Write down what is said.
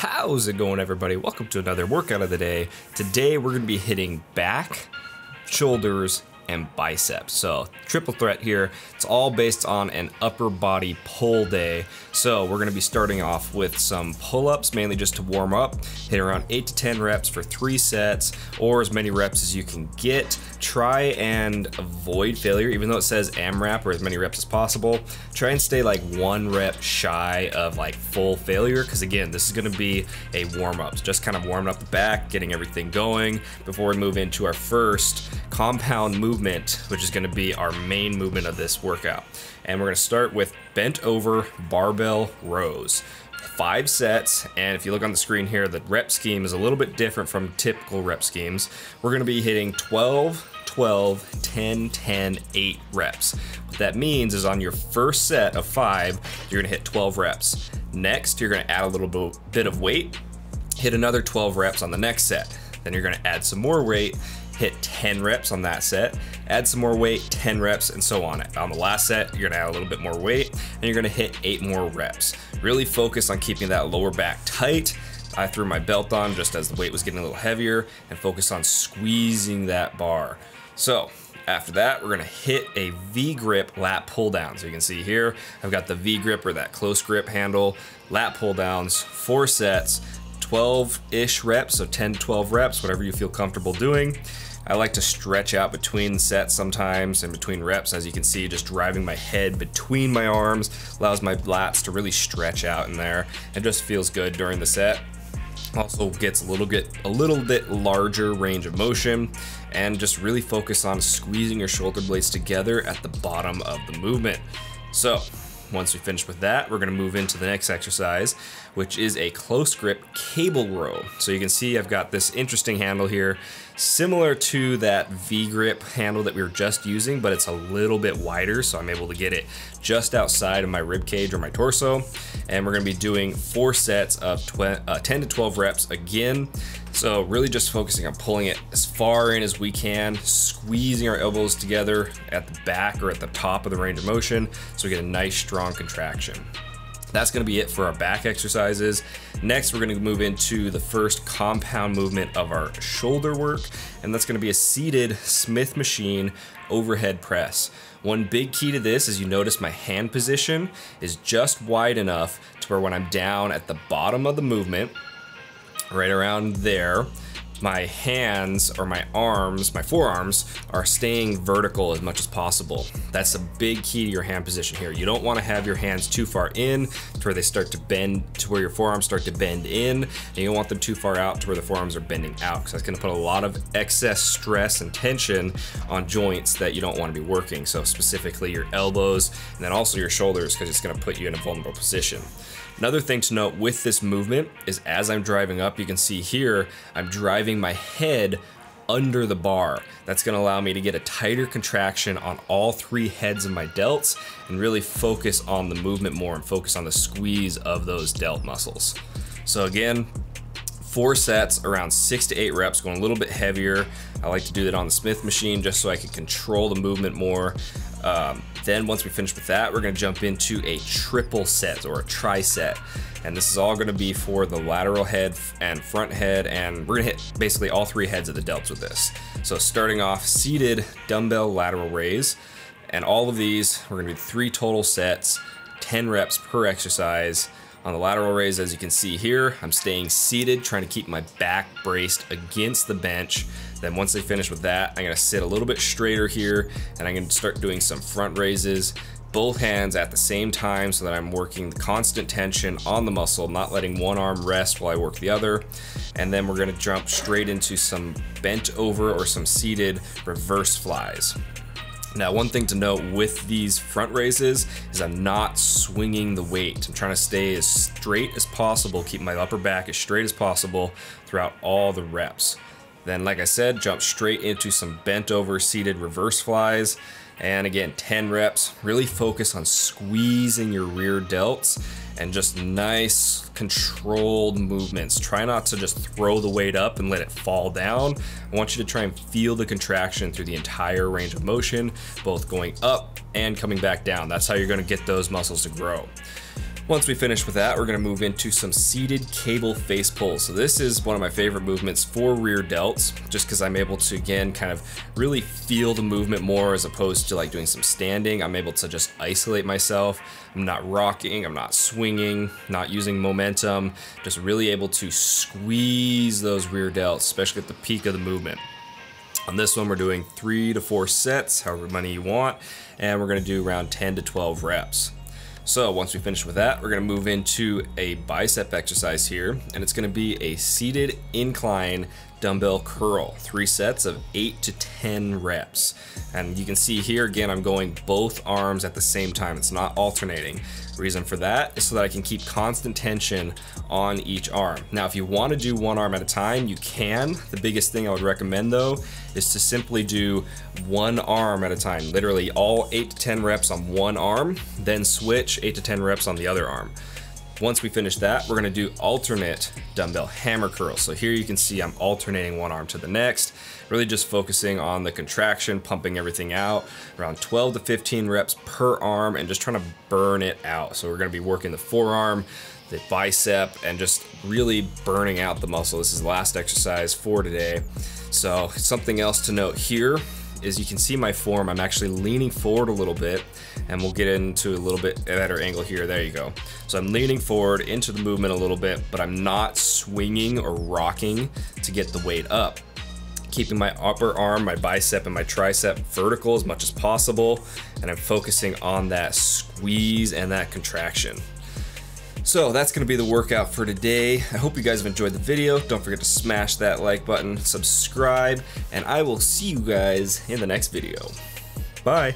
How's it going, everybody? Welcome to another workout of the day. Today we're going to be hitting back, shoulders, and biceps. So triple threat here. It's all based on an upper body pull day. So we're going to be starting off with some pull-ups, mainly just to warm up. Hit around 8 to 10 reps for 3 sets, or as many reps as you can get. Try and avoid failure, even though it says AMRAP, or as many reps as possible. Try and stay like 1 rep shy of like full failure, because again, this is going to be a warm-up. Just kind of warming up the back, getting everything going before we move into our first compound movement, which is going to be our main movement of this workout. And we're going to start with bent over barbell rows. 5 sets, and if you look on the screen here, the rep scheme is a little bit different from typical rep schemes. We're going to be hitting 12, 12, 10, 10, 8 reps. What that means is on your first set of 5, you're going to hit 12 reps. Next, you're going to add a little bit of weight, hit another 12 reps on the next set. Then you're going to add some more weight, hit 10 reps on that set, add some more weight, 10 reps, and so on. On the last set, you're gonna add a little bit more weight, and you're gonna hit 8 more reps. Really focus on keeping that lower back tight. I threw my belt on just as the weight was getting a little heavier, and focus on squeezing that bar. So after that, we're gonna hit a V-grip lat pull down. So you can see here, I've got the V-grip, or that close grip handle, lat pull downs, 4 sets, 12-ish reps, so 10 to 12 reps, whatever you feel comfortable doing. I like to stretch out between sets sometimes and between reps. As you can see, just driving my head between my arms allows my lats to really stretch out in there. It just feels good during the set. Also gets a little bit larger range of motion, and just really focus on squeezing your shoulder blades together at the bottom of the movement. So once we finish with that, we're gonna move into the next exercise, which is a close grip cable row. So you can see I've got this interesting handle here, similar to that V-grip handle that we were just using, but it's a little bit wider, so I'm able to get it just outside of my rib cage or my torso. And we're gonna be doing 4 sets of 10 to 12 reps again. So really just focusing on pulling it as far in as we can, squeezing our elbows together at the back or at the top of the range of motion, so we get a nice strong contraction. That's gonna be it for our back exercises. Next, we're gonna move into the first compound movement of our shoulder work, and that's gonna be a seated Smith machine overhead press. One big key to this is you notice my hand position is just wide enough to where when I'm down at the bottom of the movement, right around there, my hands or my arms, my forearms, are staying vertical as much as possible. That's a big key to your hand position here. You don't want to have your hands too far in to where they start to bend, to where your forearms start to bend in, and you don't want them too far out to where the forearms are bending out, because that's going to put a lot of excess stress and tension on joints that you don't want to be working. So specifically your elbows, and then also your shoulders, because it's going to put you in a vulnerable position. Another thing to note with this movement is as I'm driving up, you can see here, I'm driving my head under the bar. That's gonna allow me to get a tighter contraction on all 3 heads of my delts and really focus on the movement more and focus on the squeeze of those delt muscles. So again, 4 sets, around 6 to 8 reps, going a little bit heavier. I like to do that on the Smith machine just so I can control the movement more. Then once we finish with that, we're gonna jump into a triple set or a tri-set. And this is all gonna be for the lateral head and front head, and we're gonna hit basically all 3 heads of the delts with this. So starting off, seated dumbbell lateral raise. And all of these, we're gonna do 3 total sets, 10 reps per exercise. On the lateral raise, as you can see here, I'm staying seated, trying to keep my back braced against the bench. Then once I finish with that, I'm gonna sit a little bit straighter here, and I'm gonna start doing some front raises, both hands at the same time, so that I'm working the constant tension on the muscle, not letting one arm rest while I work the other. And then we're gonna jump straight into some bent over or some seated reverse flies. Now, one thing to note with these front raises is I'm not swinging the weight. I'm trying to stay as straight as possible, keep my upper back as straight as possible throughout all the reps. Then, like I said, jump straight into some bent over seated reverse flies. And again, 10 reps, really focus on squeezing your rear delts and just nice controlled movements. Try not to just throw the weight up and let it fall down. I want you to try and feel the contraction through the entire range of motion, both going up and coming back down. That's how you're gonna get those muscles to grow. Once we finish with that, we're gonna move into some seated cable face pulls. So this is one of my favorite movements for rear delts, just because I'm able to, again, kind of really feel the movement more as opposed to like doing some standing. I'm able to just isolate myself. I'm not rocking, I'm not swinging, not using momentum, just really able to squeeze those rear delts, especially at the peak of the movement. On this one, we're doing 3 to 4 sets, however many you want, and we're gonna do around 10 to 12 reps. So once we finish with that, we're gonna move into a bicep exercise here, and it's gonna be a seated incline dumbbell curl, 3 sets of 8 to 10 reps. And you can see here, again, I'm going both arms at the same time. It's not alternating. Reason for that is so that I can keep constant tension on each arm. Now, if you want to do one arm at a time, you can. The biggest thing I would recommend though is to simply do one arm at a time. Literally all 8 to 10 reps on one arm, then switch 8 to 10 reps on the other arm. Once we finish that, we're gonna do alternate dumbbell hammer curls. So here you can see I'm alternating one arm to the next, really just focusing on the contraction, pumping everything out, around 12 to 15 reps per arm, and just trying to burn it out. So we're gonna be working the forearm, the bicep, and just really burning out the muscle. This is the last exercise for today. So something else to note here is you can see my form, I'm actually leaning forward a little bit, and we'll get into a little bit better angle here. There you go. So I'm leaning forward into the movement a little bit, but I'm not swinging or rocking to get the weight up. Keeping my upper arm, my bicep, and my tricep vertical as much as possible, and I'm focusing on that squeeze and that contraction. So that's gonna be the workout for today. I hope you guys have enjoyed the video. Don't forget to smash that like button, subscribe, and I will see you guys in the next video. Bye.